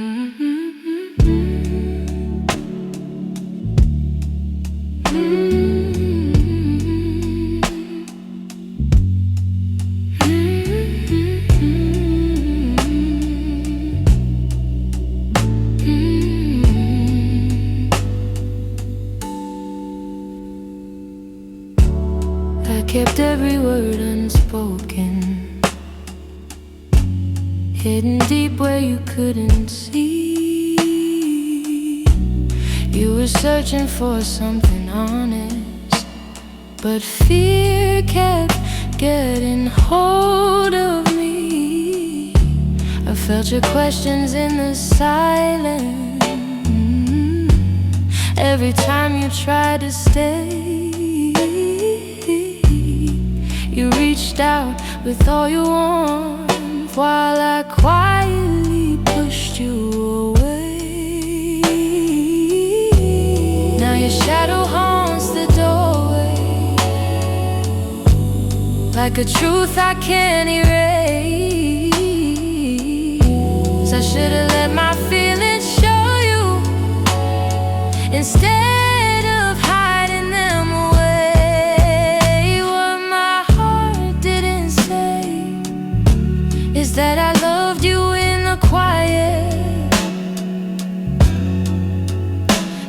I kept every word unspoken, hidden deep where you couldn't see. You were searching for something honest, but fear kept getting hold of me. I felt your questions in the silence every time you tried to stay. You reached out with all your warmth while I quietly pushed you away. Now your shadow haunts the doorway, like a truth I can't erase. I should've let my feelings show you instead of hiding them away. What my heart didn't say is that I loved you in the quiet,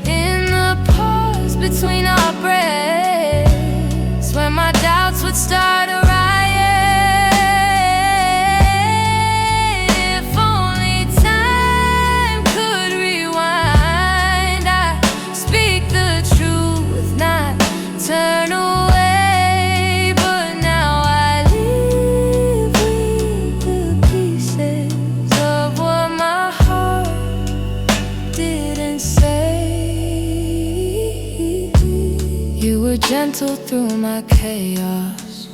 in the pause between our breaths, where my doubts would start a riot. If only time could rewind, I'd speak the truth, not turn away. But now I live with the pieces of what my heart didn't say. You were gentle through my chaos,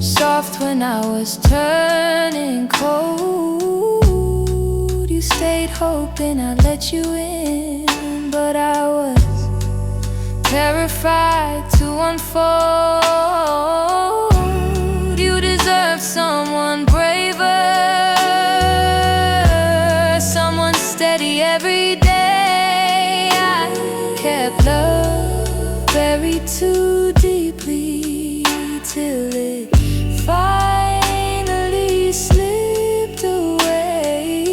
soft when I was turning cold. You stayed hoping I'd let you in, but I was terrified to unfold. You deserve someone braver, someone steady every day. I kept love buried too deeply till it finally slipped away.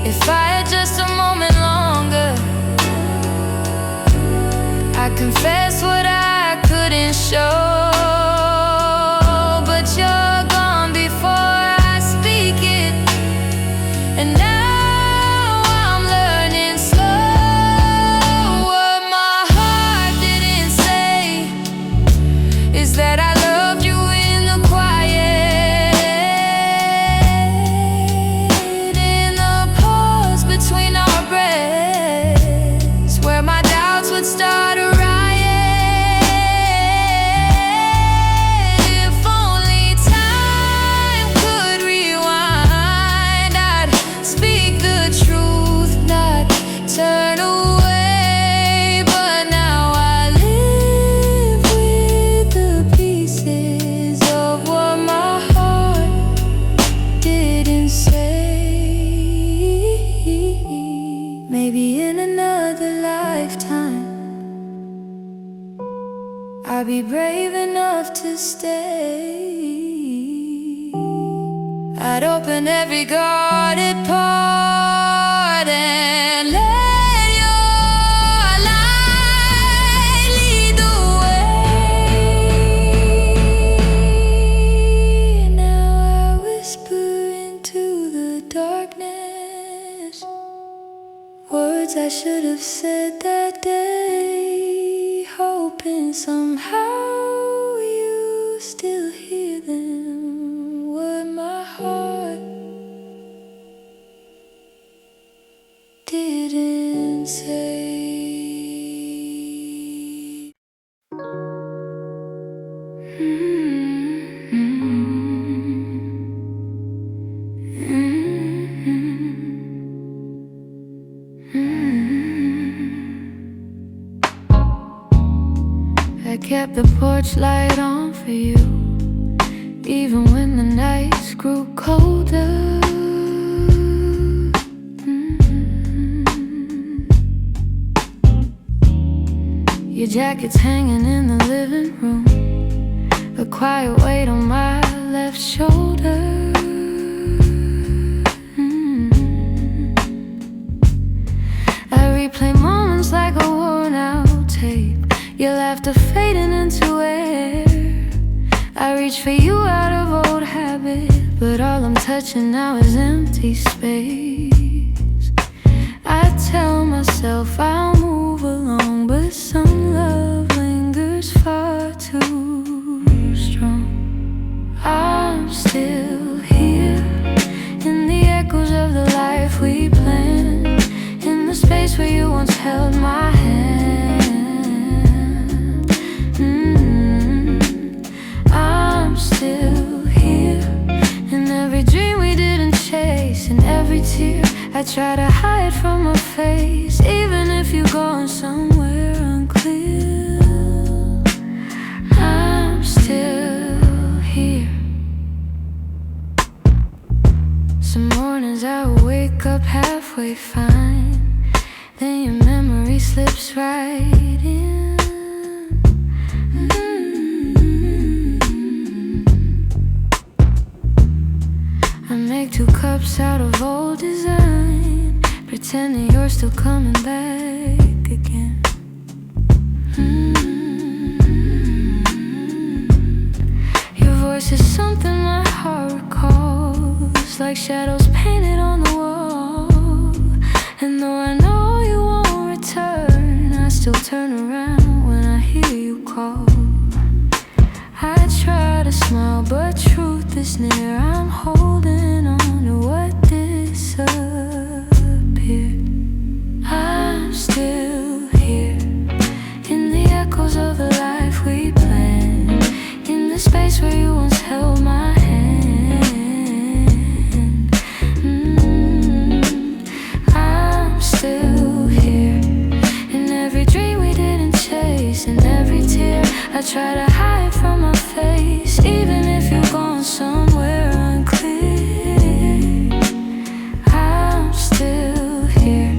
If I had just a moment longer, I confess what I couldn't show. But you're gone before I speak it, and now I'm learning slow. What my heart didn't say is that I loved you in the quiet, in the pause between our breaths, where my doubts would start a riot. If only time could rewind, I'd speak the truth, not turn away. But now I live with the pieces of what my heart didn't say. Maybe in another lifetime I'll be brave enough to stay. I'd open every guarded part and let your light lead the way. Now I whisper into the darkness words I should have said that day, hoping somehow you still hear them. What my heart didn't say. I kept the porch light on for you, even when the nights grew colder. jackets hanging in the living room, a quiet weight on my left shoulder. I replay moments like a worn out tape, your laughter fading into air. I reach for you out of old habit, but all I'm touching now is empty space. I tell myself I'll move along, but some love lingers far too strong. I'm still here in the echoes of the life we planned, in the space where you once held my hand. I'm still here in every dream we didn't chase, in every tear I try to hide from my face. Even if you're going somewhere unclear, I'm still here. Some mornings I wake up halfway fine, then your memory slips right in. I make 2 cups out of old design, pretending you're still coming back again. Your voice is something my heart recalls, like shadows painted on the wall. And though I know you won't return, I still turn around when I hear you call. I try to smile, but truth is near. I'm holding on to what disappeared. I'm still here in the echoes of the life we planned, in the space where you once held my hand. I'm still here in every dream we didn't chase, in every tear I try to hide from my face. Even if you're going somewhere unclear, I'm still here.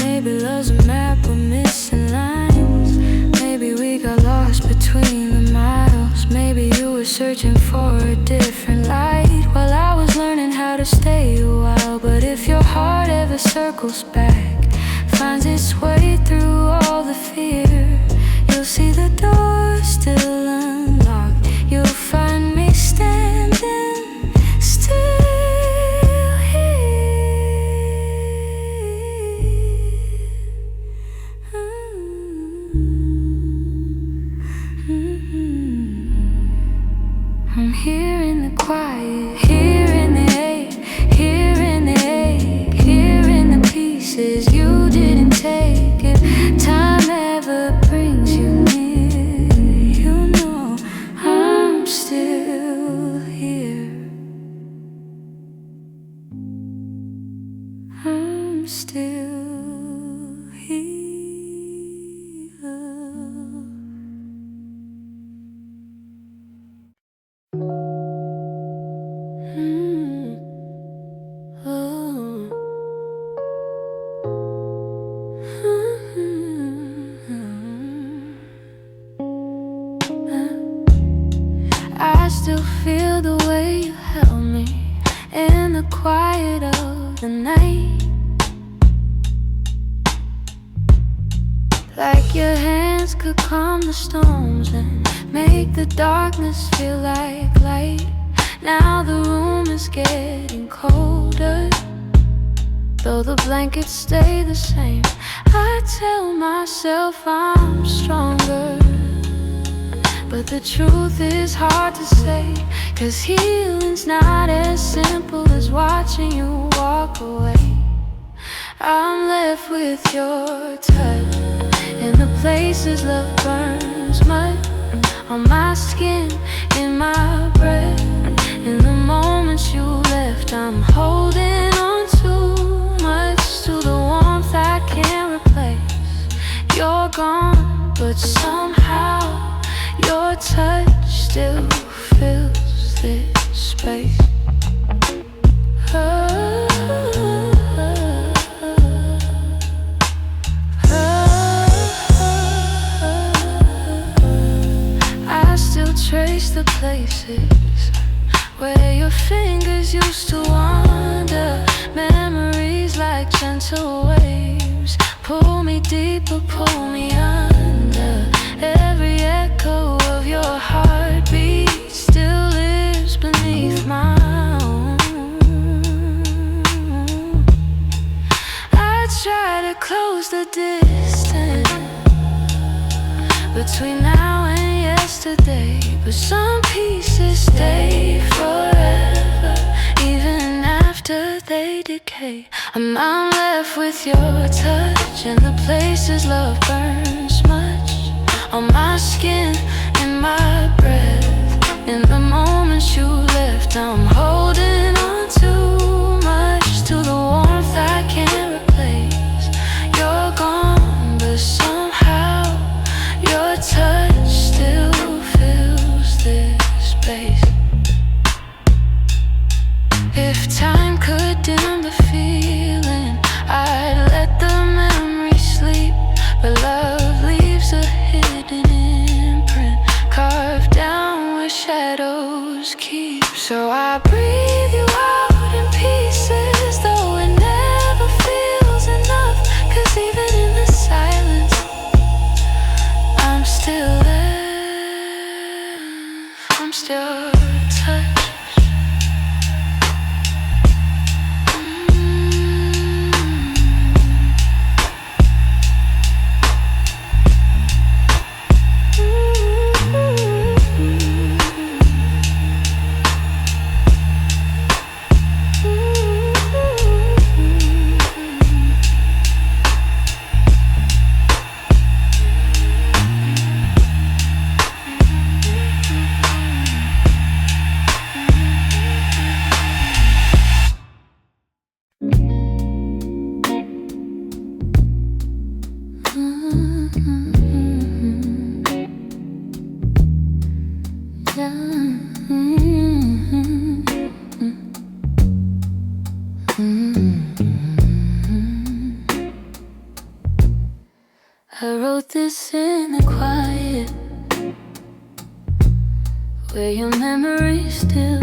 Maybe love's a map with missing lines, maybe we got lost between the miles. Maybe you were searching for a different light while I was learning how to stay a while. But if your heart ever circles back, finds its way through all the fear, you'll see the door still unlocked. You'll find me standing still here. I'm here in the quiet, here in the ache, here in the ache, here in the pieces you didn't take. If time ever brings you near, you know I'm still here. I'm still here. I still feel the way you held me in the quiet of the night, like your hands could calm the storms and make the darkness feel like light. Now the room is getting colder, though the blankets stay the same. I tell myself I'm stronger, but the truth is hard to say, 'cause healing's not as simple as watching you walk away. I'm left with your touch in the places love burns mud, on my skin, in my breath. In the moments you left, I'm holding on too much to the warmth I can't replace. You're gone, but somehow your touch still fills this space. gentle waves pull me deeper, pull me under. Every echo of your heartbeat still lives beneath my own. I try to close the distance between now and yesterday, but some pieces stay forever, even after they decay. I'm left with your touch and the places love burns much on my skin and my breath. In the moments you left, I'm holding on too much to the warmth I can't replace. You're gone, but somehow your touch still fills this space. If time could dim the feeling, I'd let the memory sleep, but love leaves a hidden imprint carved down where shadows keep. So I breathe you out in pieces, though it never feels enough, 'cause even in the silence I'm still there, I'm still touched. I wrote this in the quiet, where your memory still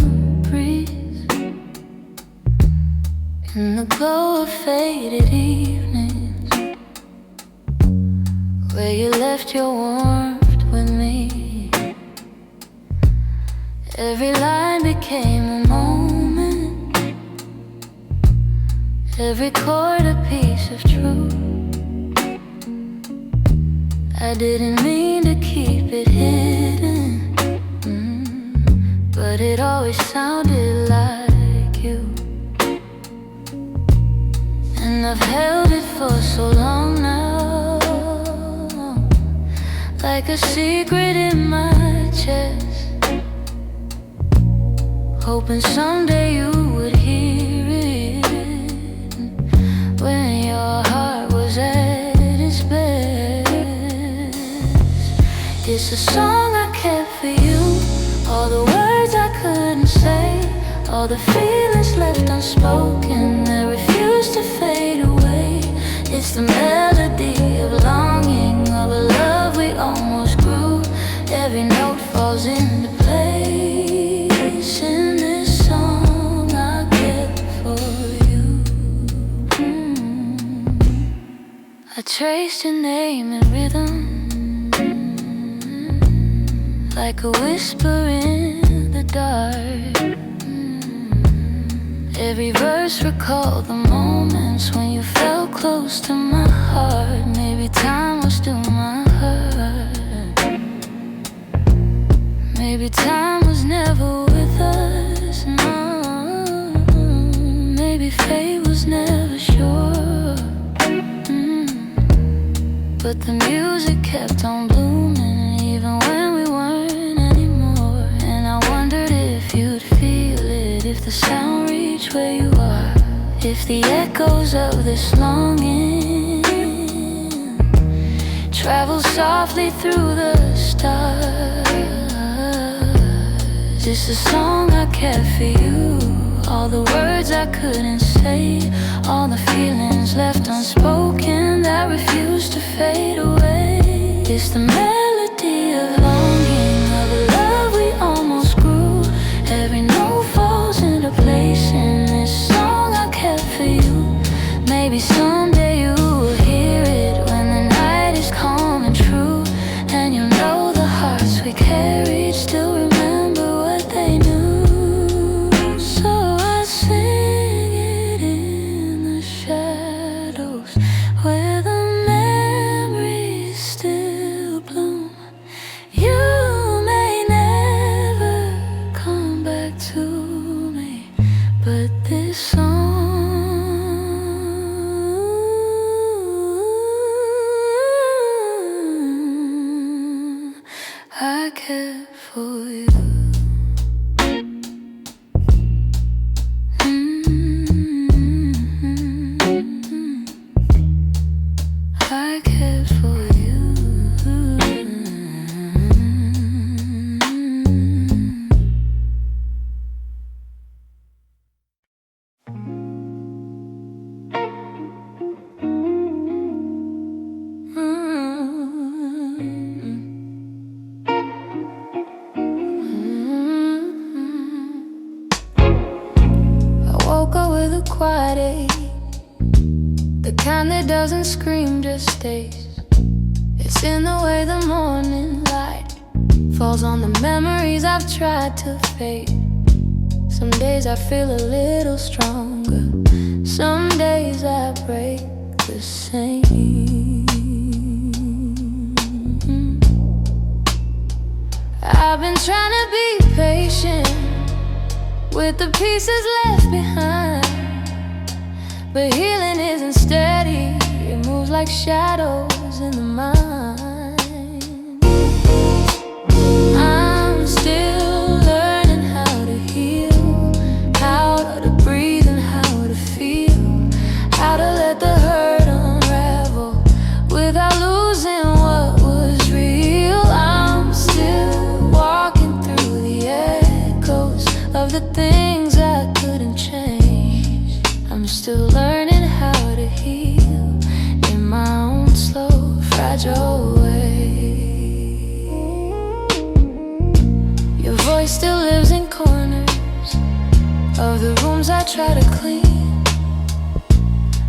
breathes, in the glow of faded evenings, where you left your warmth with me. Every line became a moment, every chord a piece of truth. I didn't mean to keep it hidden, but it always sounded like you. And I've held it for so long now, like a secret in my chest, hoping someday you would hear it when your heart was at its best. It's a song I kept for you, all the words I couldn't say, all the feelings left unspoken that refuse to fade away. It's the melody of longing, of a love we almost grew. Every note falls into place in this song I kept for you. I traced your name in rhythm, like a whisper in the dark. Every verse recalled the moments when you felt close to my heart. Maybe time was still my hurt, maybe time was never with us, no. Maybe fate was never sure, but the music kept on blooming even when we weren't anymore. And I wondered if you'd feel it, if the sound reached where you are, if the echoes of this longing travel softly through the stars. It's a song I kept for you, all the words I couldn't say, all the feelings left unspoken that refuse to fade away. It's the melody of longing, of a love we almost grew. Every note falls into place in this song I kept for you. Maybe quiet ache, the kind that doesn't scream, just stays. It's in the way the morning light falls on the memories I've tried to fade. Some days I feel a little stronger, some days I break the same. I've been trying to be patient with the pieces left behind, but healing isn't steady, it moves like shadows in the mind. I'm still learning how to heal, how to breathe and how to feel, how to let the hurt unravel without losing what was real. I'm still walking through the echoes of the things I couldn't change. I'm still learning how to heal in my own slow, fragile way. Your voice still lives in corners of the rooms I try to clean,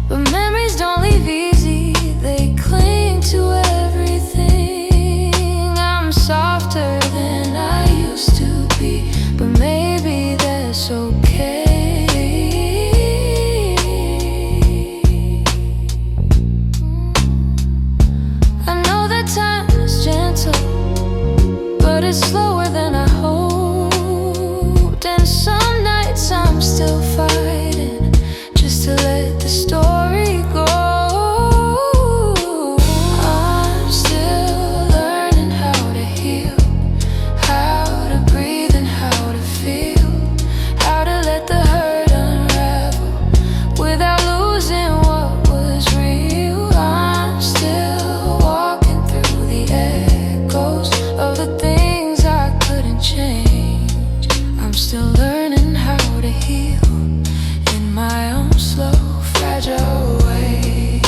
but memories don't leave easy, they cling to everything. I'm softer than I used to be, but maybe that's okay. I know that time is gentle, but it's slower than I hoped. And some nights I'm still fighting just to let the story go. I'm still learning how to heal, how to breathe and how to feel, how to let the hurt unravel without losing what was real. I'm still walking through the echoes of the things I couldn't change. I'm still learning how to heal in my own slow, fragile way.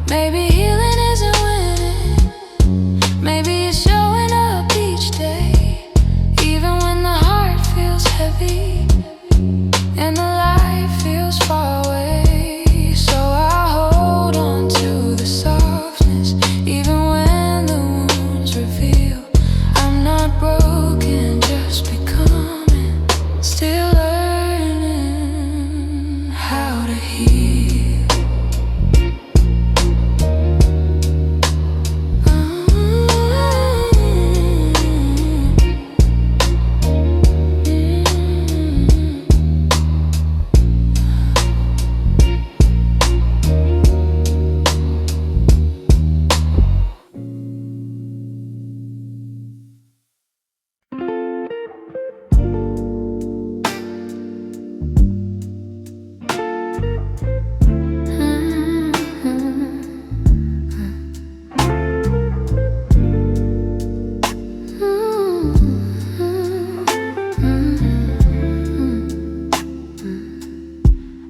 Maybe healing isn't winning, maybe it's showing up each day, even when the heart feels heavy and the light feels far away. So I hold on to the softness, even when the wounds reveal I'm not broken, just becoming, still learning how to heal.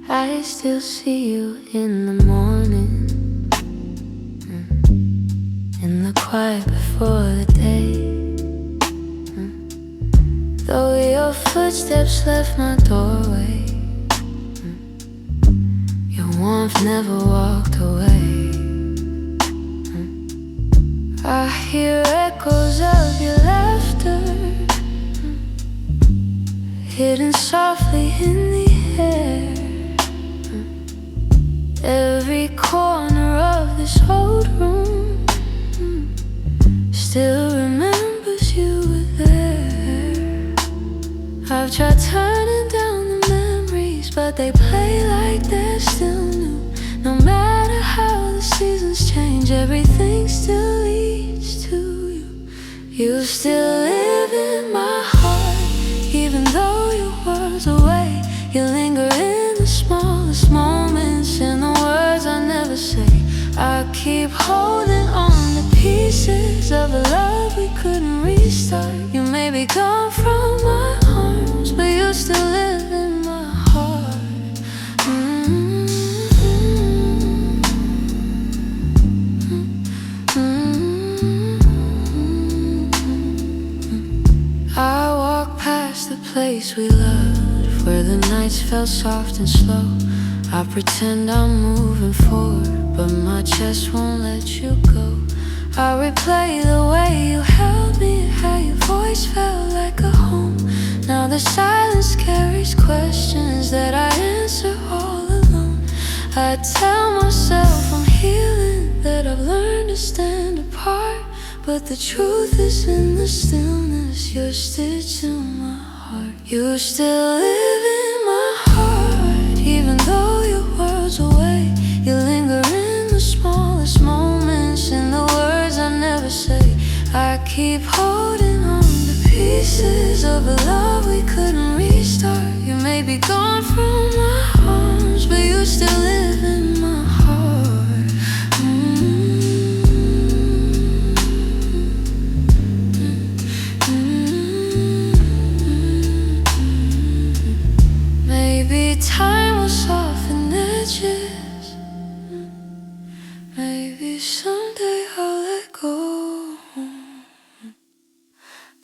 I still see you in the morning, in the quiet before the day. Though your footsteps left my doorway, your warmth never walked away. I hear echoes of your laughter, hidden softly in the air. Every corner of this old room still remembers you were there. I've tried turning down the memories, but they play like they're still new. No matter how the seasons change, everything still leads to you. You still live in my heart, even though your world's away. You linger in the smallest moments, in the words I never say. I keep holding on to pieces of a love we couldn't restart. You may be gone from my arms, but you still live in my heart. I walk past the place we loved, where the nights felt soft and slow. I pretend I'm moving forward, but my chest won't let you go. I replay the way you held me, how your voice felt like a home. Now the silence carries questions that I answer all alone. I tell myself I'm healing, that I've learned to stand apart, but the truth is in the stillness. You're stitched in my heart. You still live in my heart, even though your world's away. You linger in the smallest moments, in the words I never say. I keep holding on to pieces of a love we couldn't restart. You may be gone from my arms, but you still live in my heart. Maybe time will soften edges. Maybe someday I'll let go.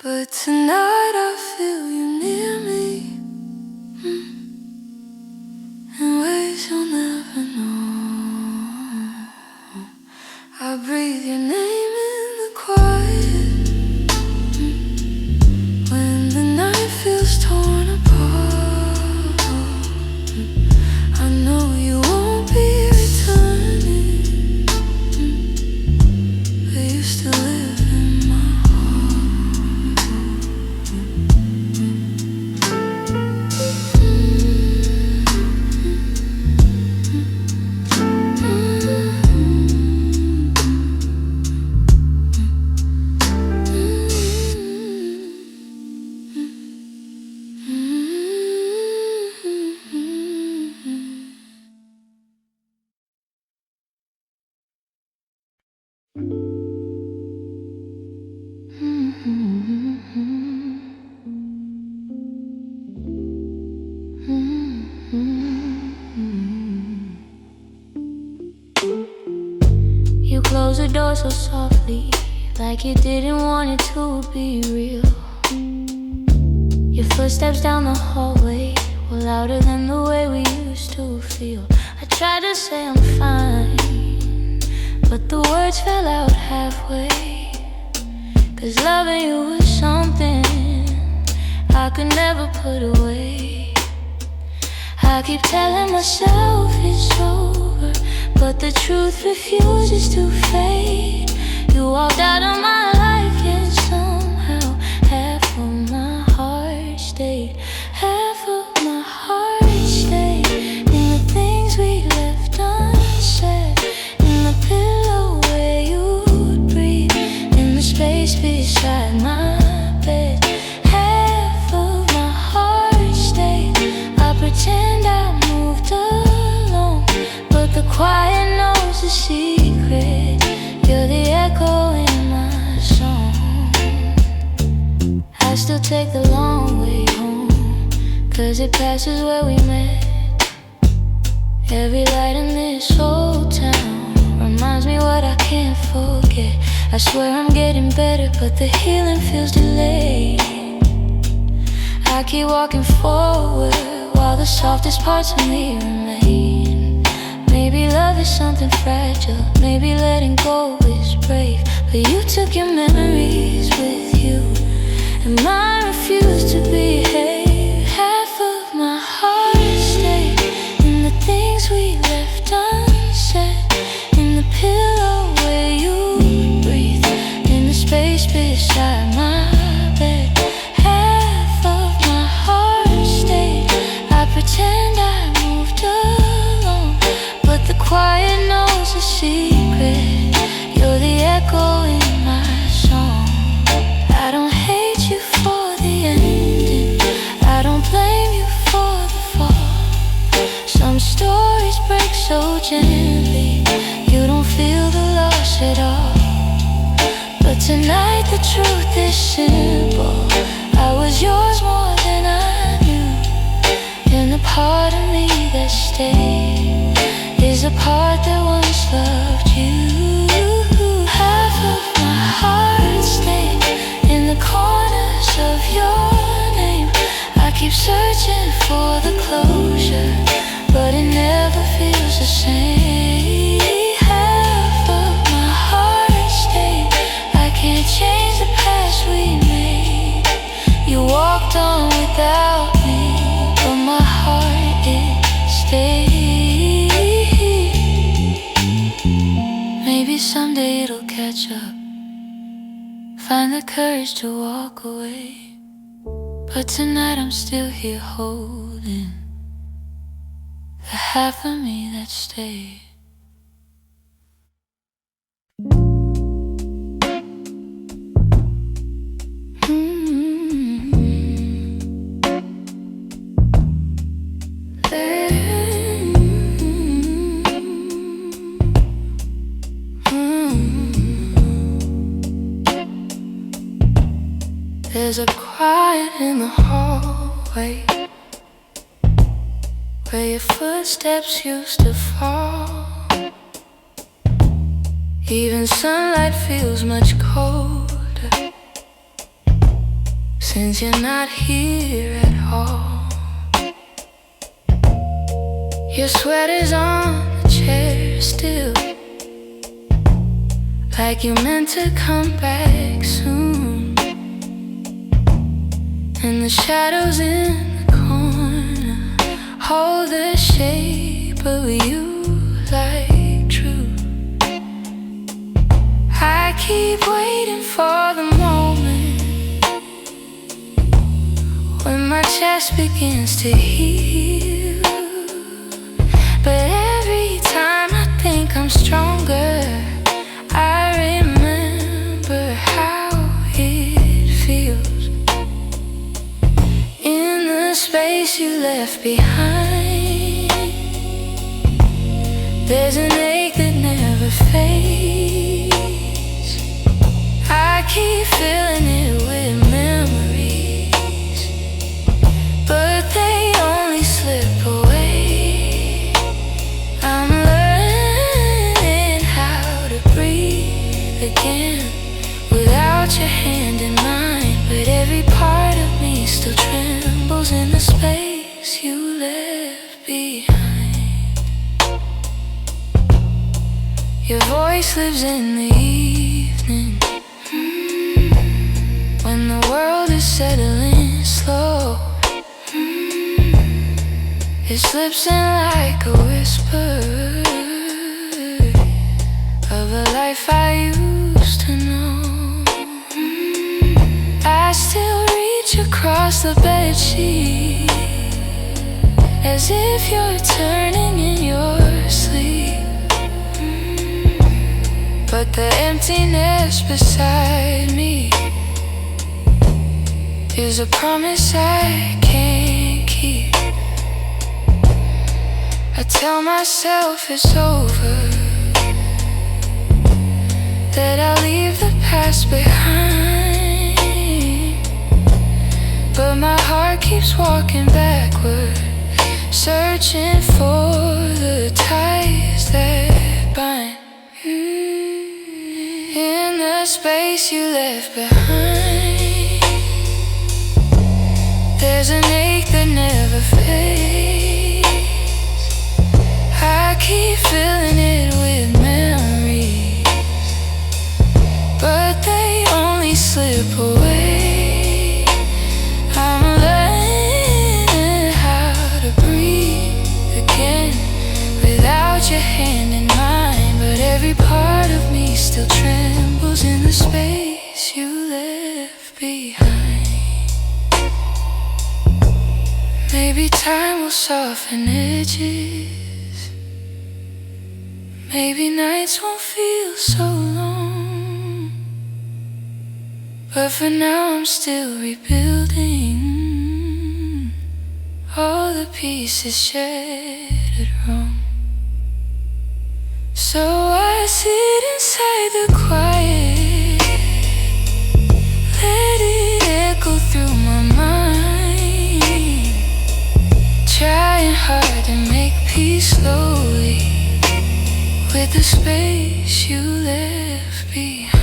But tonight I feel you near me, in ways you'll never know. I breathe your name in the quiet, when the night feels torn apart. I know you won't be returning, but you still live in my You closed the door so softly, like you didn't want it to be real. Your footsteps down the hallway were louder than the way we used to feel. I tried to say I'm fine, but the words fell out halfway. 'Cause loving you was something I could never put away. I keep telling myself it's over, but the truth refuses to fade. You walked out of my life, yet somehow half of my heart stayed. Half of my heart stayed in the things we left unsaid, in the pillow where you'd breathe, in the space beside my bed. Half of my heart stayed. I pretend I moved along, but the quiet knows the secret. You're the echo in my song. I still take the long way home, 'cause it passes where we met. Every light in this old town reminds me what I can't forget. I swear I'm getting better, but the healing feels delayed. I keep walking forward while the softest parts of me remain. Maybe love is something fragile, maybe letting go is brave, but you took your memories with you, and mine refused to behave. Half of my heart stayed in the things we left unsaid, in the pillow where you breathe, in the space beside my bed. Half of my heart stayed. I pretend I moved along, but the quiet knows the secret. You're the echo in my song. I don't hate you for the ending, I don't blame you for the fall. Some stories break so gently, you don't feel the loss at all. But tonight the truth is simple, I was yours more than I knew, and the part of me that stayed is a part that once loved you. Half of my heart stayed in the corners of your name, catch up, find the courage to walk away. But tonight I'm still here holding the half of me that stayed. There's a quiet in the hallway where your footsteps used to fall. Even sunlight feels much colder since you're not here at all. Your sweater's on the chair still, like you meant to come back soon. And the shadows in the corner hold the shape of you like truth. I keep waiting for the moment when my chest begins to heal. But every time I think I'm stronger, I remember how it feels. In the space you left behind, there's an ache that never fades. I keep filling it with memories, but they only slip away. I'm learning how to breathe again without your hand in mine. But every part of me still trembles in the space you left behind. Your voice lives in the evening, when the world is settling slow. It slips in like a whisper of a life I used to know. I still reach across the bedsheet as if you're turning in your sleep. But the emptiness beside me is a promise I can't keep. I tell myself it's over, that I'll leave the past behind. But my heart keeps walking backward, searching for the ties that bind. In the space you left behind, there's an ache that never fades. I keep filling it with memories, but they only slip away. I'm learning how to breathe again without your hand in mine. But every part of me still trembles in the space you left behind. Maybe time will soften edges, maybe nights won't feel so long. But for now I'm still rebuilding all the pieces shattered wrong. So I sit inside the quiet, let it echo through my mind, trying hard to make peace slowly with the space you left behind.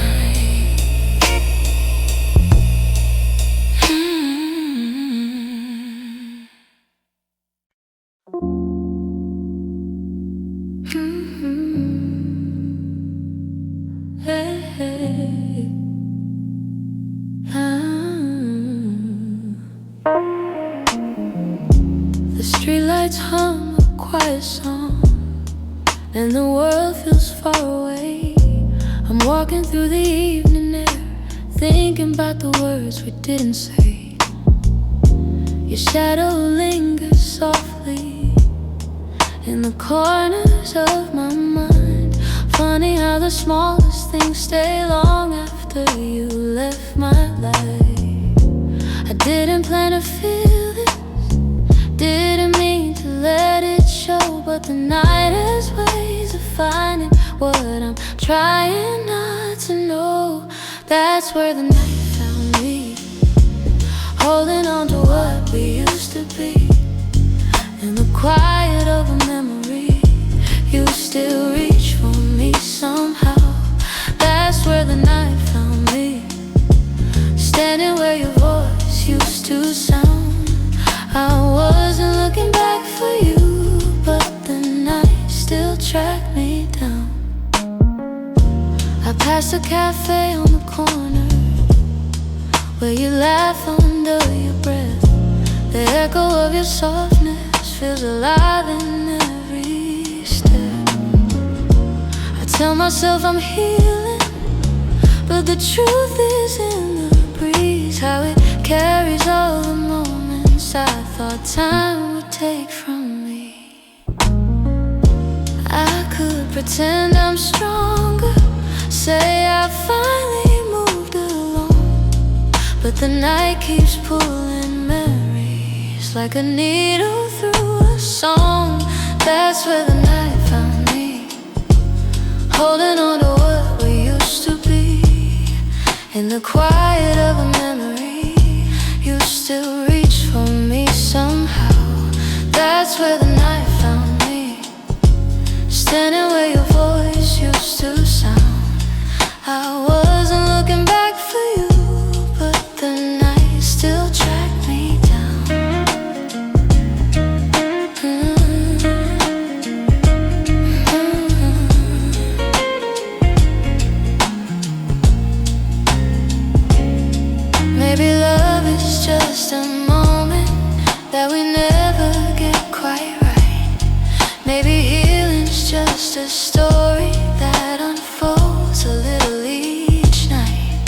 The streetlights hum a quiet song, and the world feels far away. I'm walking through the evening air, thinking about the words we didn't say. Your shadow lingers softly in the corners of my mind. Funny how the smallest things stay long after you left my life. I didn't plan to feel this, didn't mean to let it show, but the night has ways of finding what I'm trying not to know. That's where the night found me, holding on to what we used to be. In the quiet of a memory, you still reach for me somehow. That's where the night found me, standing where your voice used to sound. I wasn't looking back for you, but the night still tracked me down. I passed a cafe on the corner where you laugh under your breath. The echo of your softness feels alive in every step. I tell myself I'm healing, but the truth is in the breeze, how it carries all the moments I thought time would take from me. I could pretend I'm stronger, say I finally moved along, but the night keeps pulling memories like a needle through a song. That's where the night found me, holding on to what we used to be. In the quiet of a memory, you still reach for me somehow. That's where the night found me, standing where your voice used to sound. I wasn't looking back for you, but the night still tracked me down. Maybe love is just a moment that we never get quite right. Maybe healing's just a story that unfolds a little each night.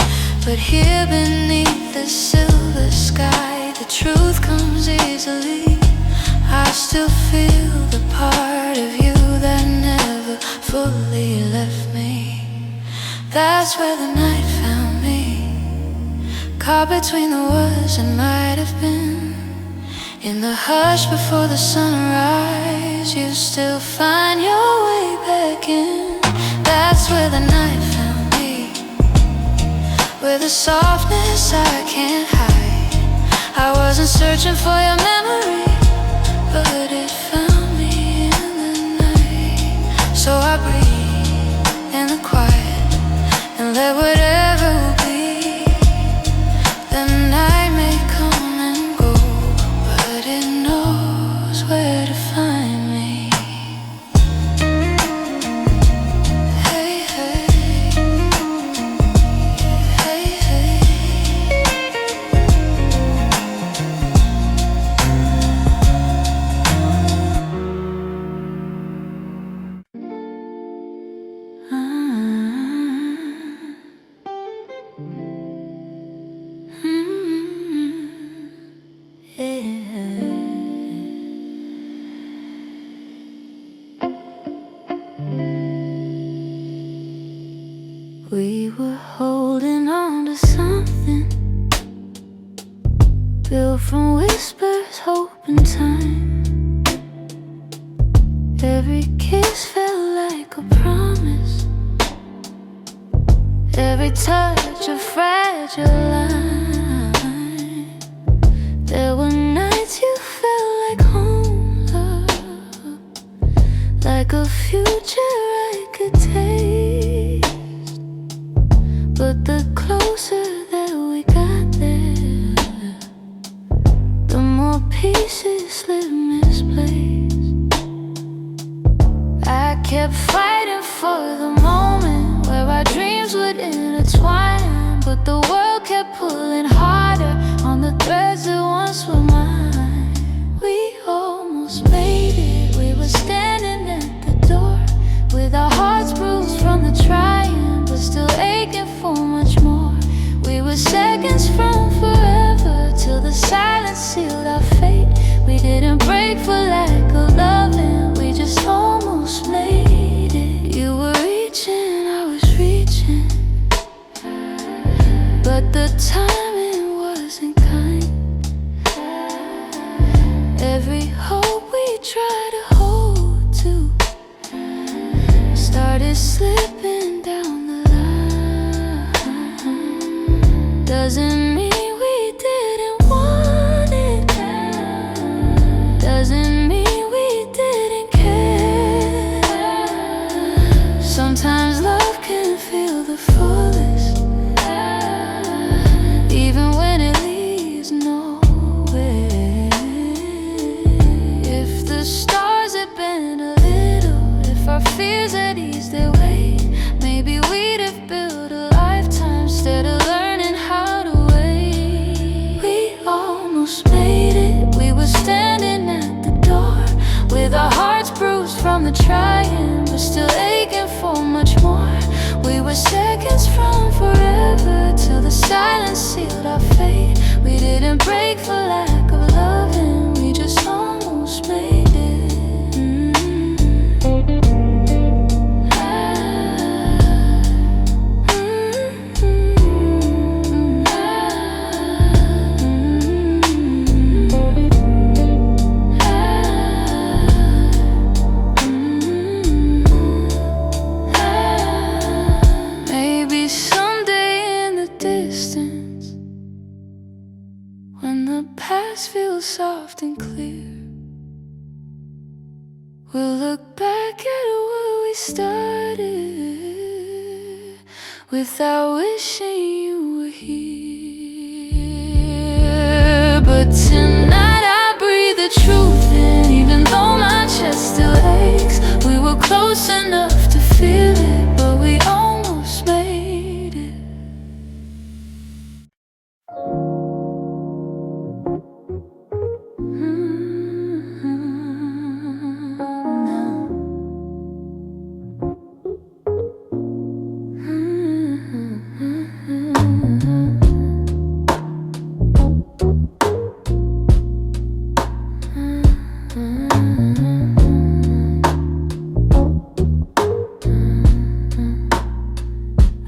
But here beneath the silver sky, the truth comes easily. I still feel the part of you that never fully left me. That's where the night found me, caught between the words that might have been. In the hush before the sunrise, you still find your way back in. That's where the night found me, where the softness I can't hide. I wasn't searching for your memory, but it found me in the night. So I breathe in the quiet and let whatever will be. The night may come and go, but it knows where to find me. Hey, hey, hey, hey. We were holding on to something built from whispers, hope, and time. Every kiss felt like a promise, every touch a fragile line. There were nights you felt like home, love, like a future I could taste. But the closer that we got there, the more pieces slipped misplaced. I kept fighting for the moment where our dreams would intertwine, but the world kept pulling harder on the threads that once were mine. We almost made it, we were standing at the door with our hearts bruised from the trying, but still silence sealed our fate. We didn't break for lack of loving, we just almost made it. You were reaching, I was reaching, but the timing wasn't kind. Every hope we tried to hold to started slipping down the line. Doesn't mean we didn't want it, doesn't mean we didn't care. Sometimes love can feel the fullest, even when it leaves nowhere. If the stars had been a little, if our fears had eased their weight, maybe we'd have built a lifetime instead of learning how to wait. We almost made it, we were standing at the door with our hearts bruised from the trying, but still aching for much more. We were seconds from forever till the silence sealed our fate. We didn't break for lack of loving, we just almost made it. Maybe someday in the distance, when the past feels soft and clear, we'll look back at where we started without wishing you were here. But tonight I breathe the truth in, even though my chest still aches. We were close enough to feel it, but we almost made it.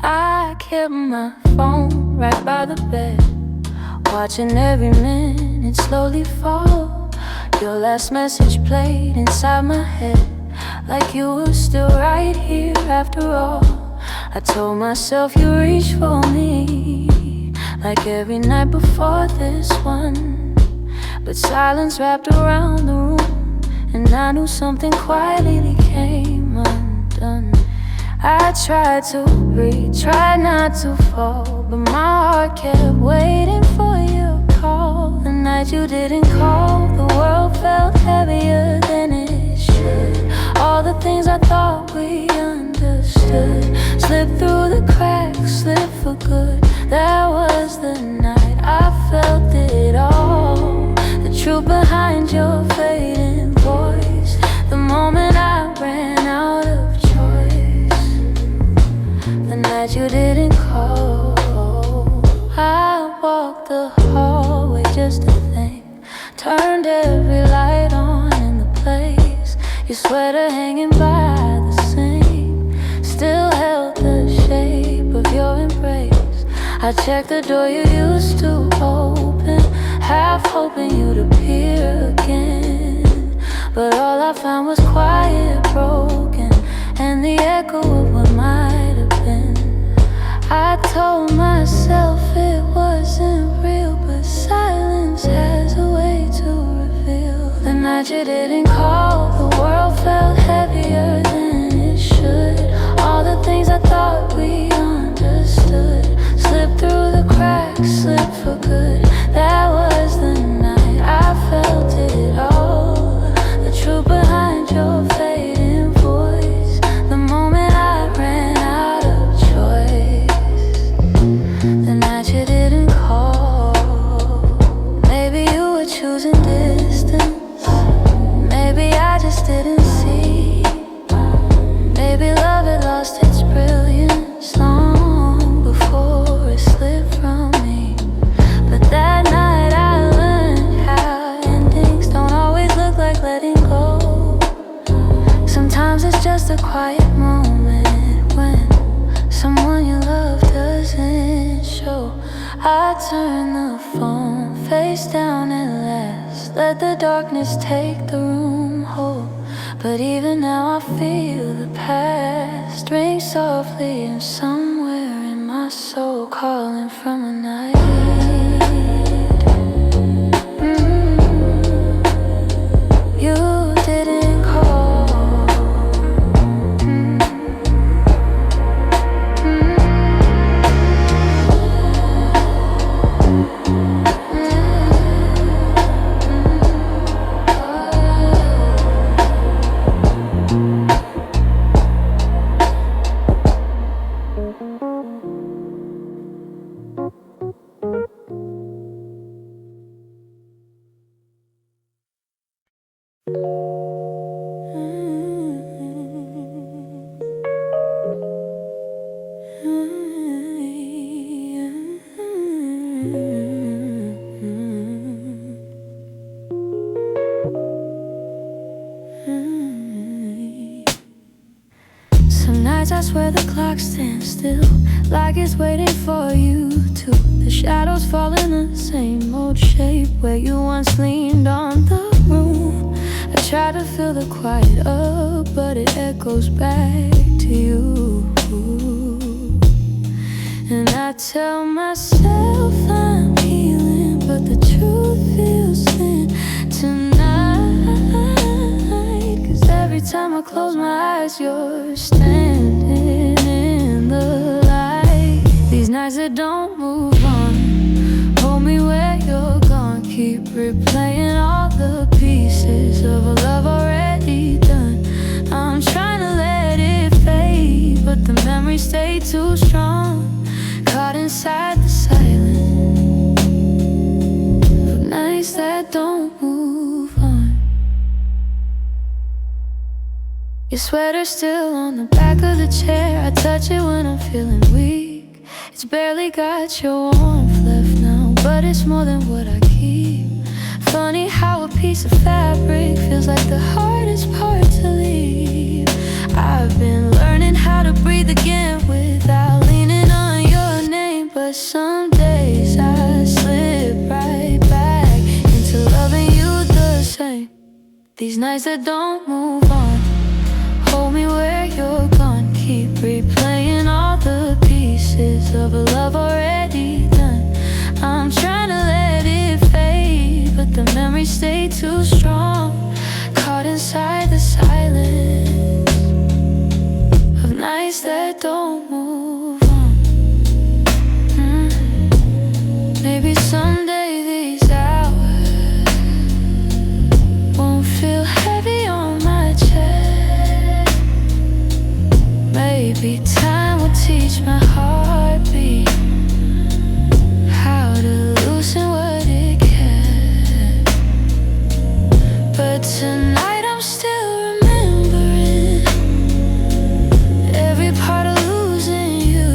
I kept my phone right by the bed, watching every minute slowly fall. Your last message played inside my head, like you were still right here after all. I told myself you reached for me, like every night before this one. But silence wrapped around the room, and I knew something quietly came undone. I tried to breathe, tried not to fall, but my heart kept waiting for your call. The night you didn't call, the world felt heavier than it should. All the things I thought we understood slipped through the cracks, slipped for good. That was the night I felt it all, the truth behind your fading voice, the moment I ran out of choice, the night you didn't call. I walked the hallway just to think, turned every light on in the place. Your sweater hanging by the sink still held the shape of your embrace. I checked the door you used to open, half hoping you'd appear again. But all I found was quiet, broken, and the echo of what might have been. I told myself it wasn't real, but silence has a way to reveal. The night you didn't call, the world felt heavier than it should. All the things I thought we understood slipped through the cracks, slipped for good. That was the night I felt it all, the truth behind your fading voice, the moment I ran out of choice, the night you didn't call. Maybe you were choosing distance, maybe I just didn't see. Maybe love had lost its brilliance long before it slipped from me. But that night I learned the quiet moment when someone you love doesn't show. I turn the phone face down at last, let the darkness take the room whole. But even now I feel the past ring softly, and somewhere in my soul calling from a night. You didn't call. Some nights I swear the clock stands still, like it's waiting for you to. The shadows fall in the same old shape where you once leaned on the room. I try to fill the quiet up, but it echoes back to you. And I tell myself I'm healing, but the truth feels thin tonight. 'Cause every time I close my eyes, you're standing in the light. These nights that don't move on, hold me where you're gone. Keep replaying all the pieces of a love already done. I'm trying to let it fade, but the memories stay too strong. Caught inside the silence of nights that don't move on. Your sweater's still on the back of the chair. I touch it when I'm feeling weak. It's barely got your warmth left now, but it's more than what I keep. Funny how a piece of fabric feels like the hardest part to leave. I've been learning how to breathe again without leaning on your name, but some days I slip right back into loving you the same. These nights that don't move on, hold me where you're gone. Keep replaying all the pieces of a love already done. I'm trying to let it fade, but the memories stay too strong. Caught inside the silence of nights that don't move on. Maybe someday these hours won't feel heavy on my chest. Maybe time will teach my heartbeat how to loosen what it can. But tonight I'm still remembering every part of losing you.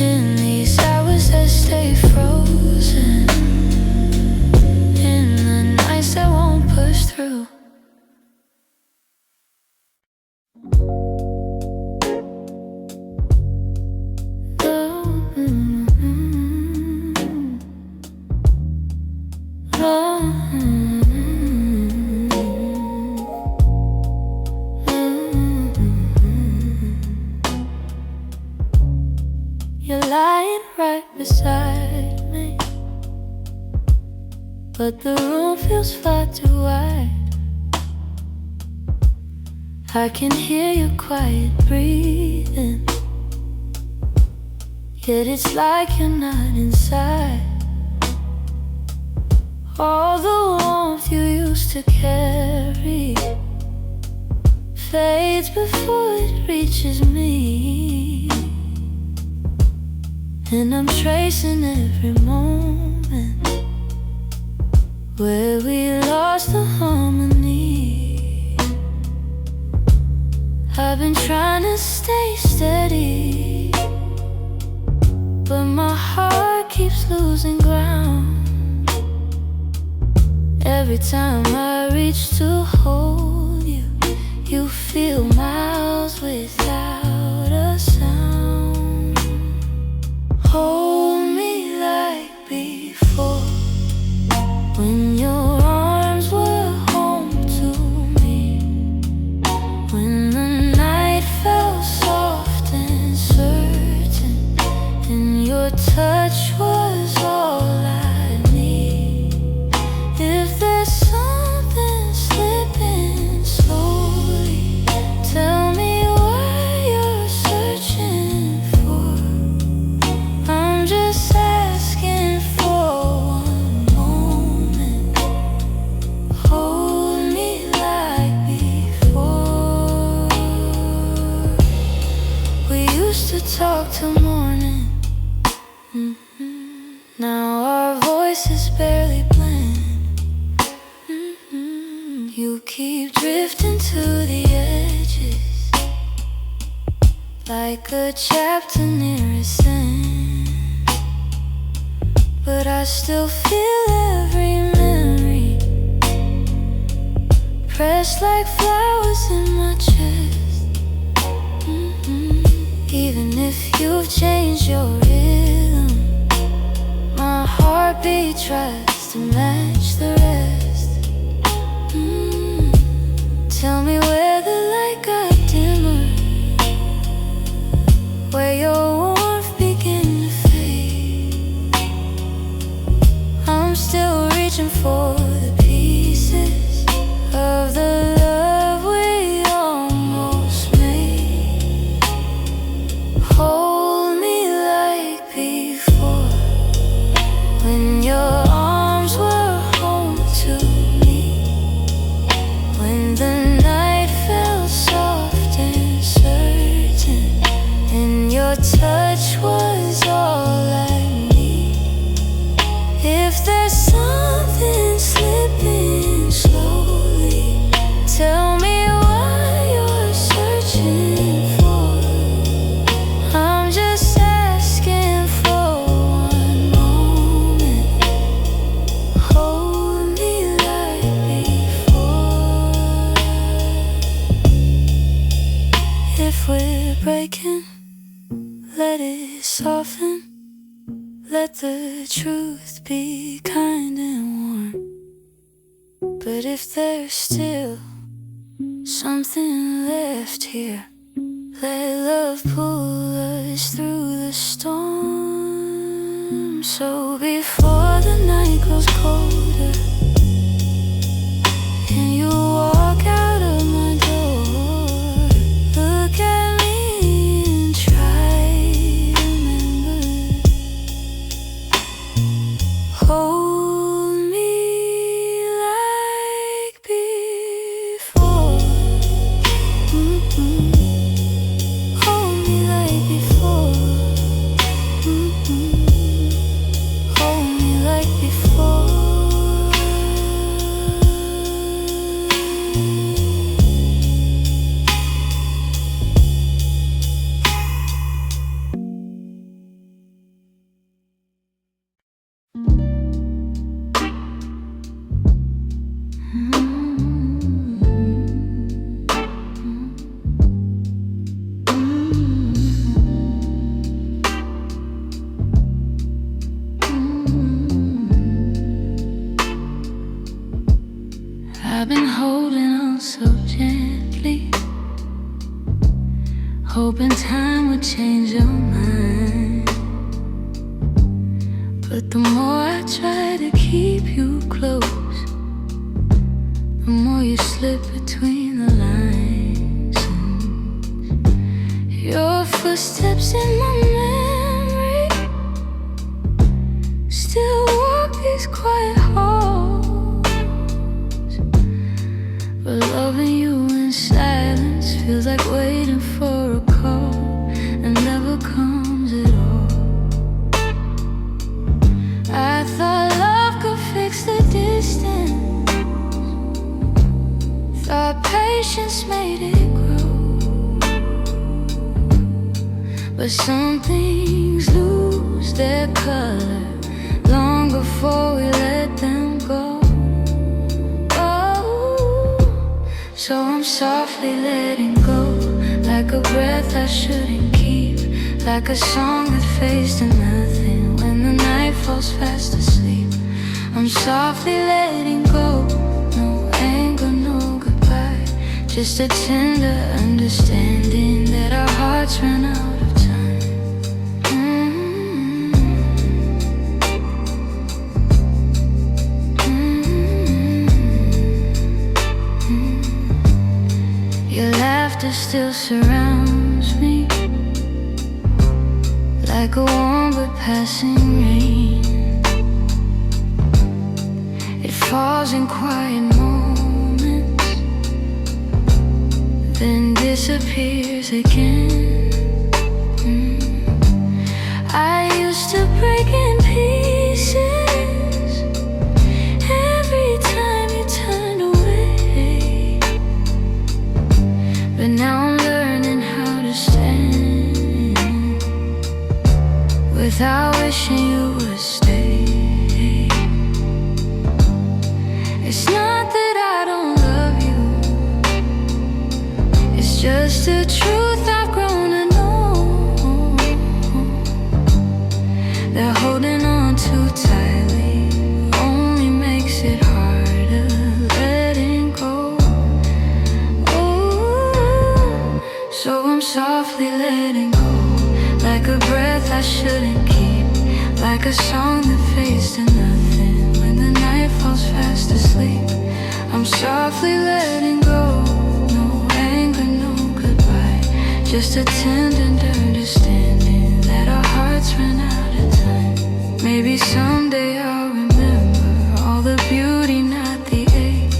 In these hours that stay frozen, in the nights that won't push through. You're lying right beside me, but the room feels far too wide. I can hear your quiet breathing, yet it's like you're not inside. All the warmth you used to carry fades before it reaches me, and I'm tracing every moment where we lost the harmony. I've been trying to stay steady, but my heart keeps losing ground. Every time I reach to hold you, You feel miles without a sound. Hold me like before, when your arms were home to me, when the night felt soft and certain, and your touch was all I need. If there's something slipping slowly, tell me what you're searching for. I'm just asking for one moment. Hold me like before. We used to talk till morning. Now our voices barely blend. You keep drifting to the edges, like a chapter near its end. But I still feel every memory, pressed like flowers in my chest. Even if you've changed your rhythm, my heartbeat tries to match the rest. Tell me where the light got dimmer, where your warmth began to fade. I'm still reaching for the pieces of the love we almost made. Hold me like before, when your arms were home to me, when the night felt soft and certain, and your touch was all I need. If there's something slipping slowly, tell me what you're searching for. I'm just asking for one moment. Hold me like before. If we're breaking, let it soften. Let the truth be kind and warm. But if there's still something left here, let love pull us through the storm. So before the night grows colder and you walk out of my door, look at me and try to remember. Hold me like before. Hold me like before. Hold me like before. I've been holding on so gently, hoping time would change your mind. But the more I try to keep you close, the more you slip between the lines. Your footsteps in my memory still walk these quiet halls. But loving you in silence feels like waiting for a call and never comes at all. I thought love could fix the distance, thought patience made it grow. But some things lose their color long before we let them go. So I'm softly letting go, like a breath I shouldn't keep, like a song that fades to nothing when the night falls fast asleep. I'm softly letting go, no anger, no goodbye, just a tender understanding that our hearts ran out of time. Your laughter still surrounds me, like a warm but passing rain. It falls in quiet moments, then disappears again. I used to break in pieces every time you turned away, but now I'm learning how to stand without wishing you would stay. It's not that I don't love you, it's just the truth I've grown to know, that holding on too tightly only makes it harder letting go. Ooh. So I'm softly letting go, like a breath I shouldn't keep, like a song that fades to nothing when the night falls fast asleep. I'm softly letting go, no anger, no goodbye, just a tender understanding that our hearts ran out of time. Maybe someday I'll remember all the beauty, not the ache.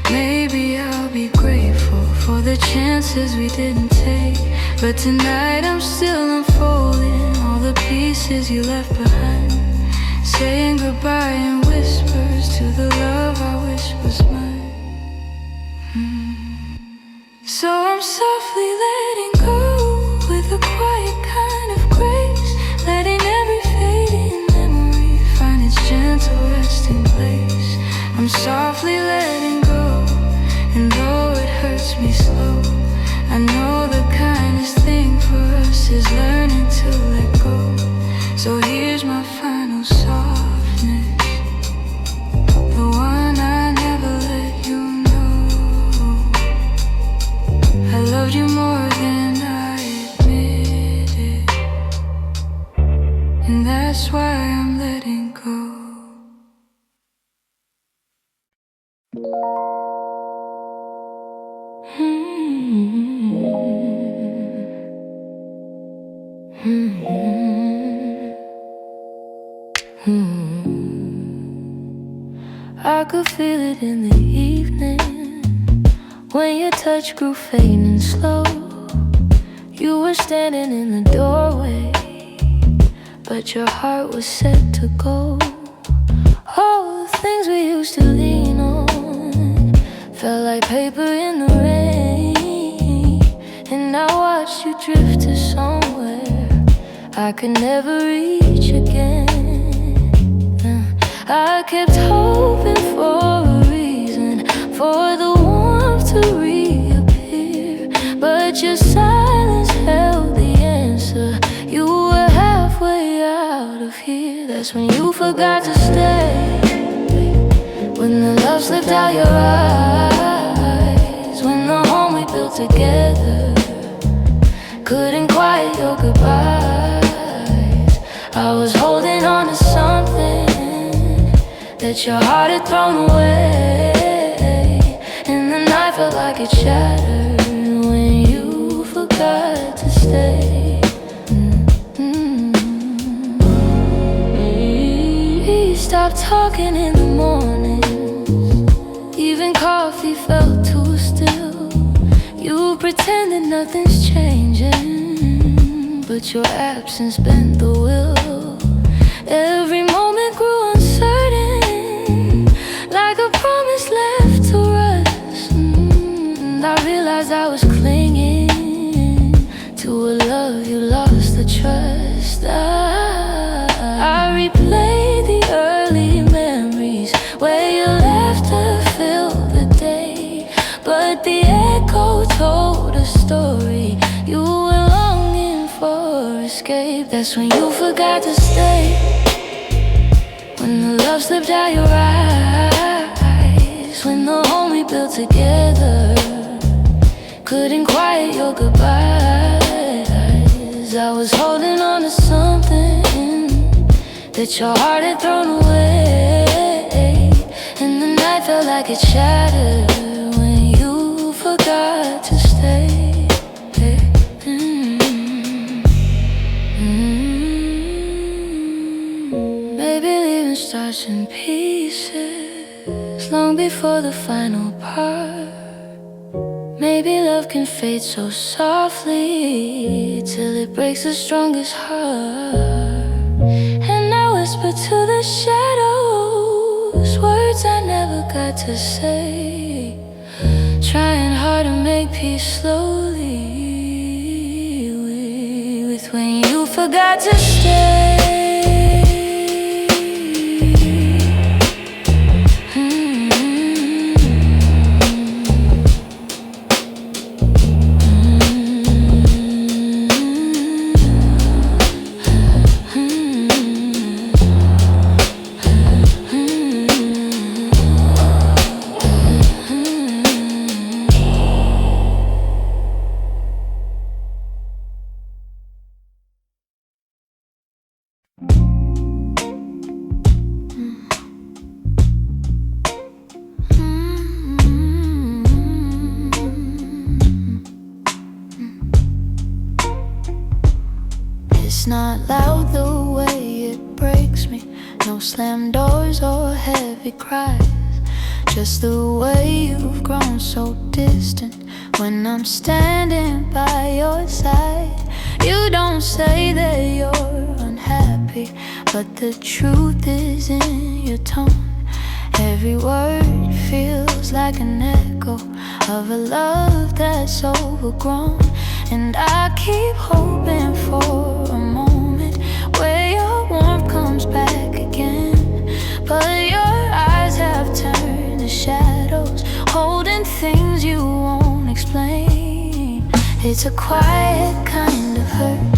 Maybe I'll be grateful for the chances we didn't take, but tonight I'm still unfolding all the pieces you left behind, saying goodbye in whispers to the love I wish was mine. So I'm softly letting go with a quiet kind of grace, letting every fading memory find its gentle resting place. I'm softly letting go, and though it hurts me slow, I know the kindest thing for us is learning to let go. So here's my final softness, the one I never let you know. I loved you more than I admitted, and that's why I'm letting go. I could feel it in the evening when your touch grew faint and slow. You were standing in the doorway, but your heart was set to go. All the things we used to lean on felt like paper in the rain, and I watched you drift to somewhere I could never reach again. I kept hoping for a reason for the warmth to reappear, but your silence held the answer. You were halfway out of here. That's when you forgot to stay, when the love slipped out your eyes, when the home we built together couldn't quiet your goodbyes. I was holding on to something that your heart had thrown away, and the night felt like it shattered when you forgot to stay. We stopped talking in the morning, even coffee felt too still. You pretended nothing's changing, but your absence bent the will. Every moment grew uncertain, like a promise left to rust. And I realized I was clinging to a love you lost the trust. I replayed the early memories where your laughter filled the day, but the That's when you forgot to stay. When the love slipped out your eyes. When the home we built together couldn't quiet your goodbyes. I was holding on to something that your heart had thrown away, and the night felt like it shattered when you forgot to stay. Maybe leaving starts in pieces long before the final part. Maybe love can fade so softly till it breaks the strongest heart. And I whisper to the shadows words I never got to say, trying hard to make peace slowly with when you forgot to stay. It's not loud the way it breaks me, no slam doors or heavy cries, just the way you've grown so distant when I'm standing by your side. You don't say that you're unhappy, but the truth is in your tone. Every word feels like an echo of a love that's overgrown. And I keep hoping for a moment where your warmth comes back again, but your eyes have turned to shadows, holding things you won't explain. It's a quiet kind of hurt,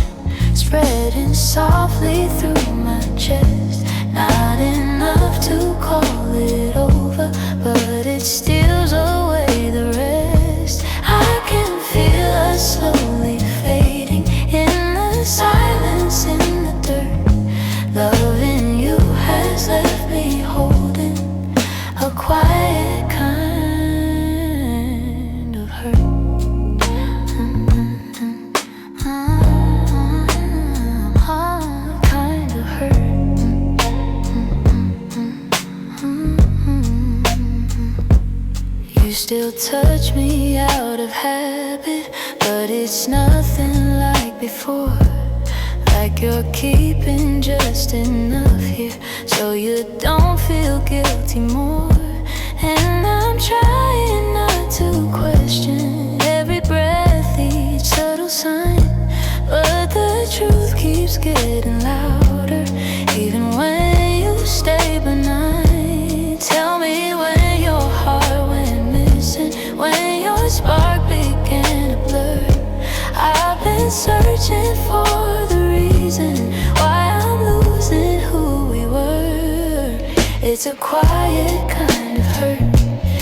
spreading softly through my chest. Not enough to call it over, but it steals away the rest. I can feel us slowly fading in the silence, in the dirt. Loving you has left me holding a quiet kind of hurt. Kind of hurt. You still touch me out of habit, but it's nothing like before. Like you're keeping just enough here so you don't feel guilty more. And I'm trying not to question every breath, each subtle sign, but the truth keeps getting louder even when you stay benign. Tell me when your heart went missing, when your spark began to blur. I've been searching for the reason why I'm losing who we were. It's a quiet kind of hurt,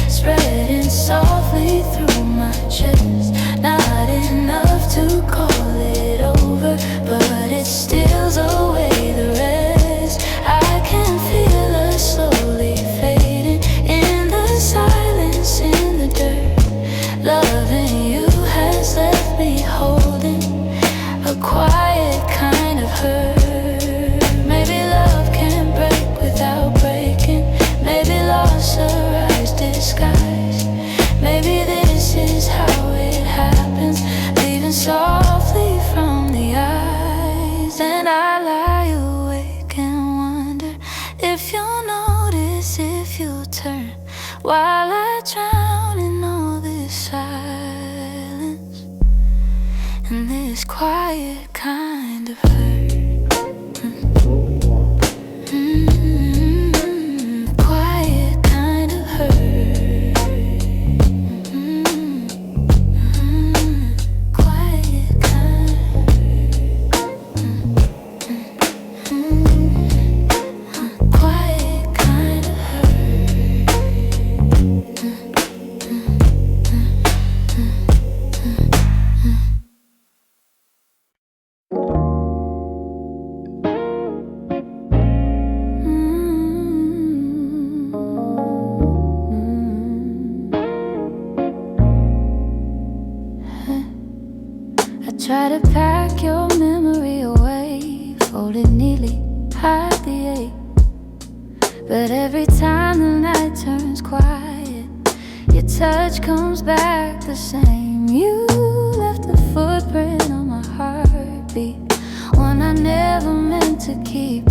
spreading softly through my chest. Not enough to call it over, but it steals away the rest. I can feel us slowly fading in the silence, in the dirt. Loving you has left me holding a quiet kind of hurt. Maybe love can break without breaking. Maybe loss arrives disguised. Maybe this is how it happens, leaving softly from the eyes. And I lie awake and wonder if you'll notice, if you'll turn, while I drown in all this silence and this quiet kind of hurt. Quiet kind of hurt. Quiet kind of hurt. try to pack your memory away, fold it neatly, hide the ache. But every time the night turns quiet, your touch comes back the same. You left a footprint on my heartbeat, one I never meant to keep.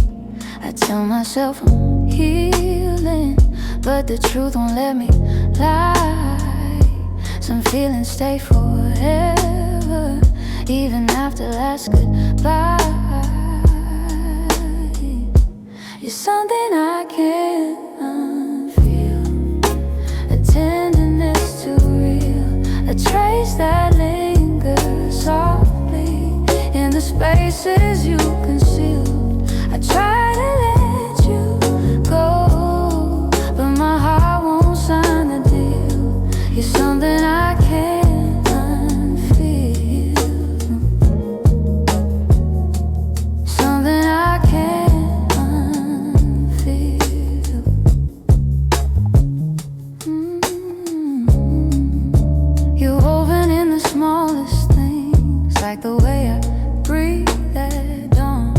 I tell myself I'm healing, but the truth won't let me lie. Some feelings stay forever, even after last goodbye. You're something I can't unfeel, a tenderness too real, a trace that lingers softly in the spaces you concealed. I try to let you go, but my heart won't sign the deal. You're something I can't unfeel, something I can't unfeel. You're woven in the smallest things, like the way I breathe at dawn.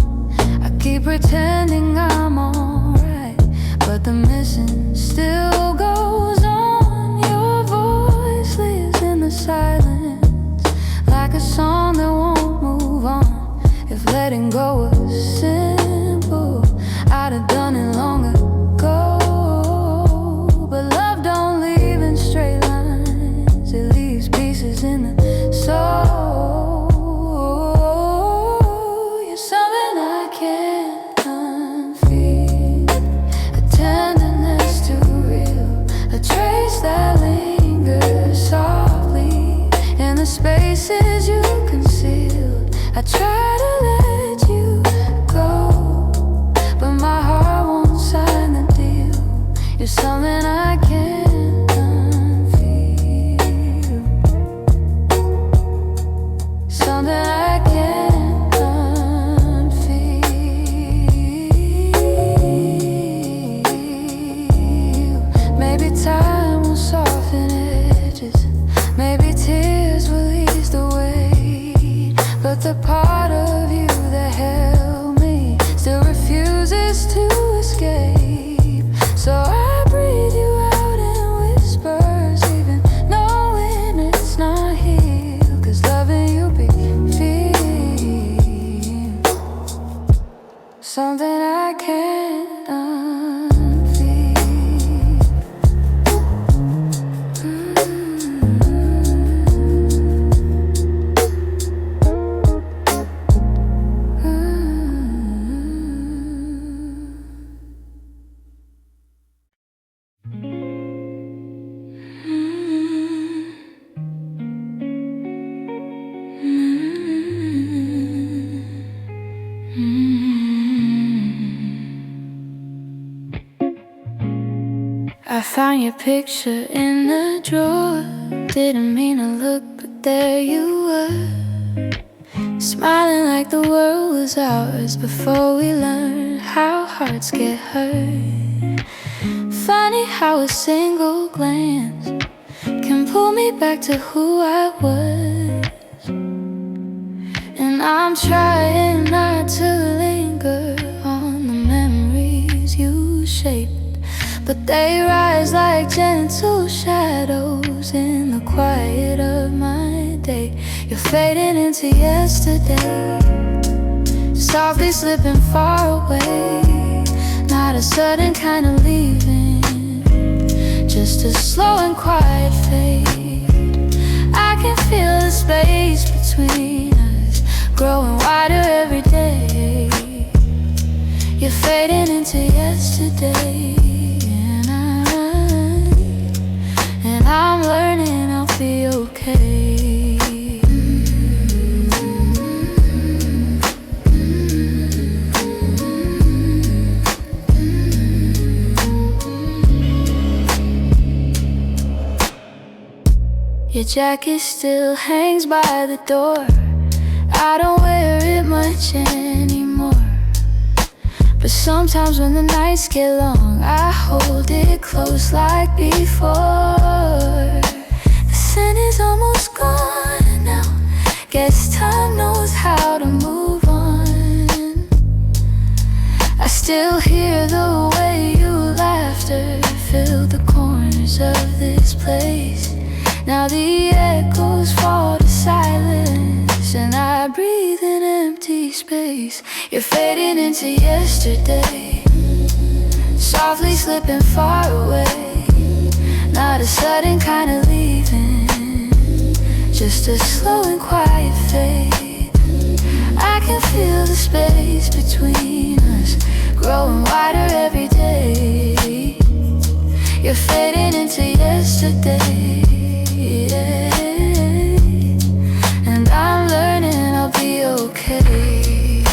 I keep pretending I'm alright, but the missing still goes on. Your voice lives in the silence, like a song that won't move on. If letting go was simple, I'd have done it long ago. But love don't leave in straight lines, it leaves pieces in the soul. You're something I can't unfeel, a tenderness too real, a trace that lingers softly in the spaces you concealed. I try to let you go, but my heart won't sign the deal. You're something I can't unfeel, something I can't unfeel. Maybe time will soften edges, maybe tears will ease the weight, but the part of you that held me still refuses to escape. So I breathe you out in whispers, even knowing it's not healed, 'cause loving you be feel something I can't unfeel. I found your picture in the drawer, didn't mean to look, but there you were, smiling like the world was ours before we learned how hearts get hurt. Funny how a single glance can pull me back to who I was, and I'm trying not to linger on the memories you shaped, but they rise like gentle shadows in the quiet of my day. You're fading into yesterday, softly slipping far away. Not a sudden kind of leaving, just a slow and quiet fade. I can feel the space between us growing wider every day. You're fading into yesterday, and I'm learning I'll be okay. Your jacket still hangs by the door. I don't wear it much anymore, but sometimes when the nights get long, I hold it close like before. The scent is almost gone now, guess time filled the corners of this place. Now the echoes fall to silence, and I breathe in empty space. You're fading into yesterday, softly slipping far away. Not a sudden kind of leaving, just a slow and quiet fade. I can feel the space between us growing wider every day. You're fading into yesterday, yeah. And I'm learning I'll be okay.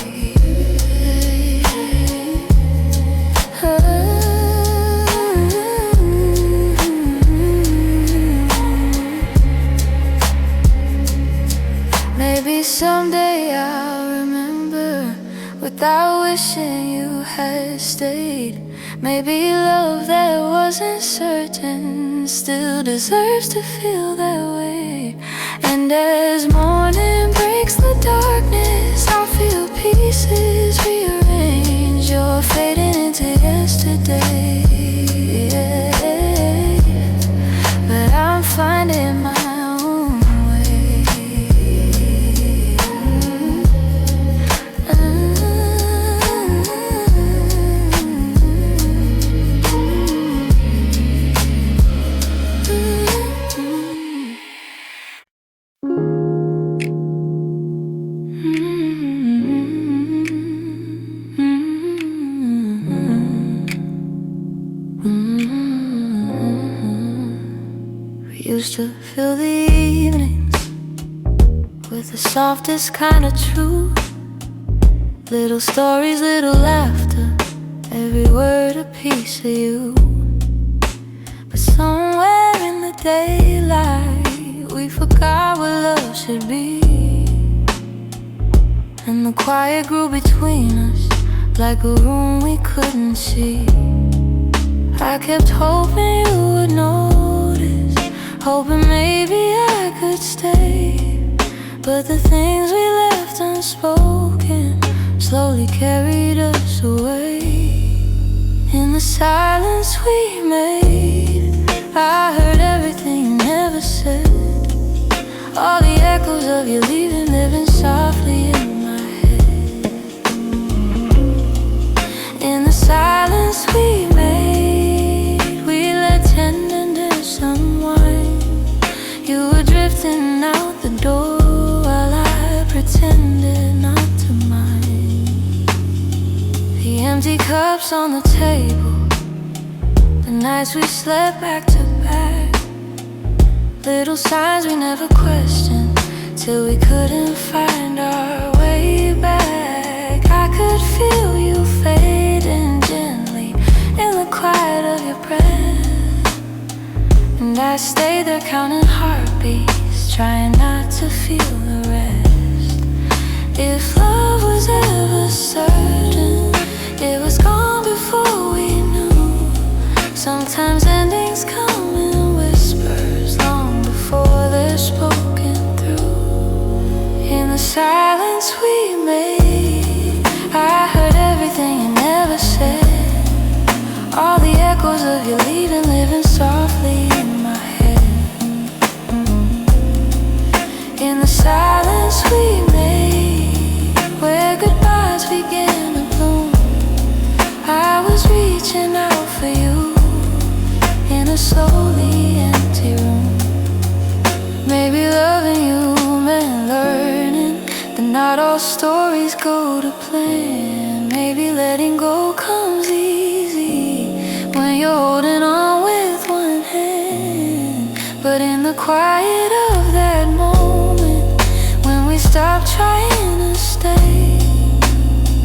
Maybe someday I'll remember without wishing you had stayed. Maybe love that wasn't certain still deserves to feel that way. And as morning breaks the darkness, I'll feel pieces rearrange. You're fading into yesterday, yeah. But I'm finding my own way. We used to fill the evenings with the softest kind of truth. Little stories, little laughter, every word a piece of you. But somewhere in the daylight, we forgot what love should be. And the quiet grew between us like a room we couldn't see. I kept hoping you would notice, hoping maybe I could stay. But the things we left unspoken slowly carried us away. In the silence we made, I heard everything you never said. All the echoes of you leaving living softly in my head. In the silence we made, we let tenderness unwind. You were drifting out the door while I pretended not to mind. The empty cups on the table, the nights we slept back to back. Little signs we never questioned till we couldn't find our way back. I could feel you fading gently in the quiet of your breath, and I stayed there counting heartbeats, trying not to feel the rest. If love was ever certain, it was gone before we knew. Sometimes endings come in whispers long before they're spoken through. In the silence we made, I heard everything you never said. All the echoes of you leaving living softly in my head. In the silence we made, where goodbyes began to bloom, I was reaching out for you in a slowly empty room. Maybe loving you meant learning that not all stories go to plan. Maybe letting go comes easy when you're holding on with one hand. But in the quiet of that moment, when we stopped trying to stay,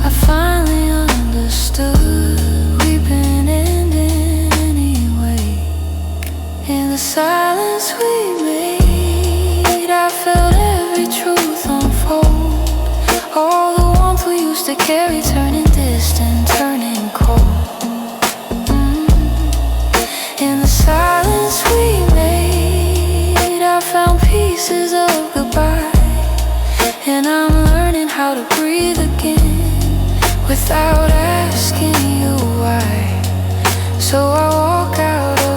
I finally understood we've been ending anyway. In the silence we made, I felt every truth unfold. All the warmth we used to carry turning distant, turning cold. In the silence we made, I found pieces of goodbye, and I'm learning how to breathe again without asking you why. So I walk out of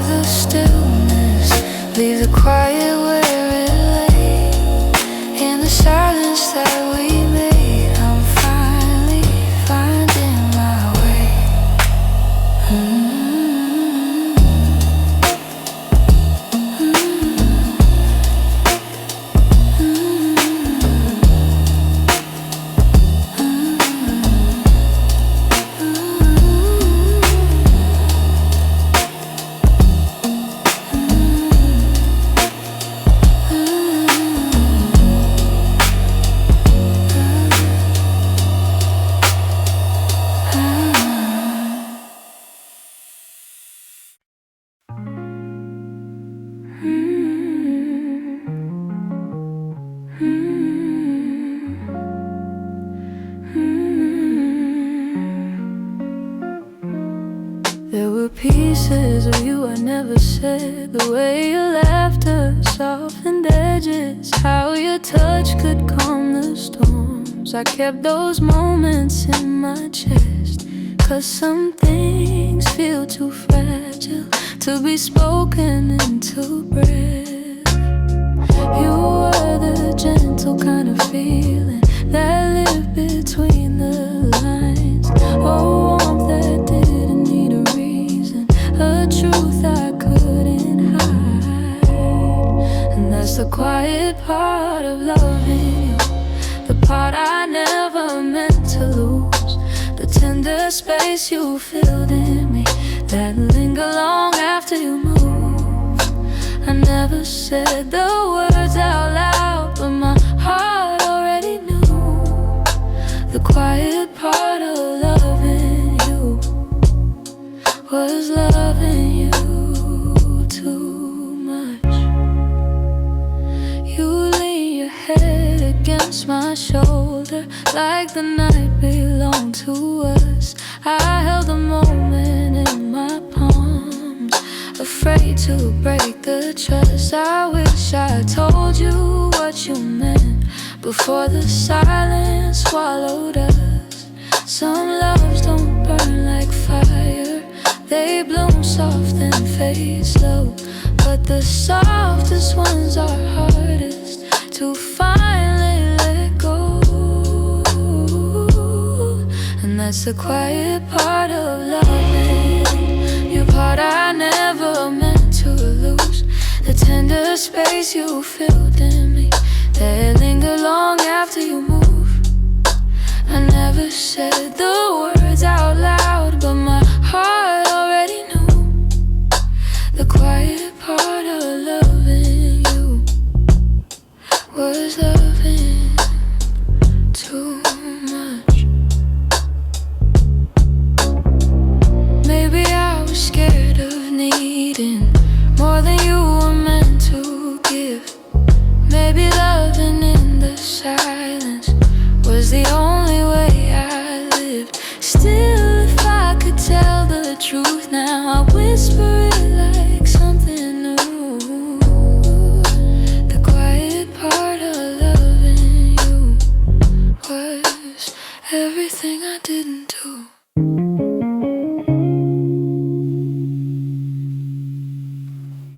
said, the way your laughter softened edges, how your touch could calm the storms. I kept those moments in my chest, 'cause some things feel too fragile to be spoken into breath. You were the gentle kind of feeling that lived between the lines. Oh, warmth that didn't need a reason, a truth I couldn't hide. And that's the quiet part of loving you, the part I never meant to lose, the tender space you filled in me that linger long after you move. I never said the words out loud, but my heart already knew. The quiet part of loving you was loving you too much. You lean your head against my shoulder like the night belonged to us. I held the moment in my palms, afraid to break the trust. I wish I told you what you meant before the silence swallowed us. Some loves don't burn like fire, they bloom soft and fade slow, but the softest ones are hardest to finally let go. And that's the quiet part of loving you, part I never meant to lose, the tender space you filled in me that linger long after you move. I never said the words out loud, but my heart already knew. The quiet part of loving you was loving too much. Maybe I was scared of needing more than you were meant to give. Maybe loving in the silence was the only way I lived. Still, if I could tell the truth now, I whisper it like something new. The quiet part of loving you was everything I didn't do.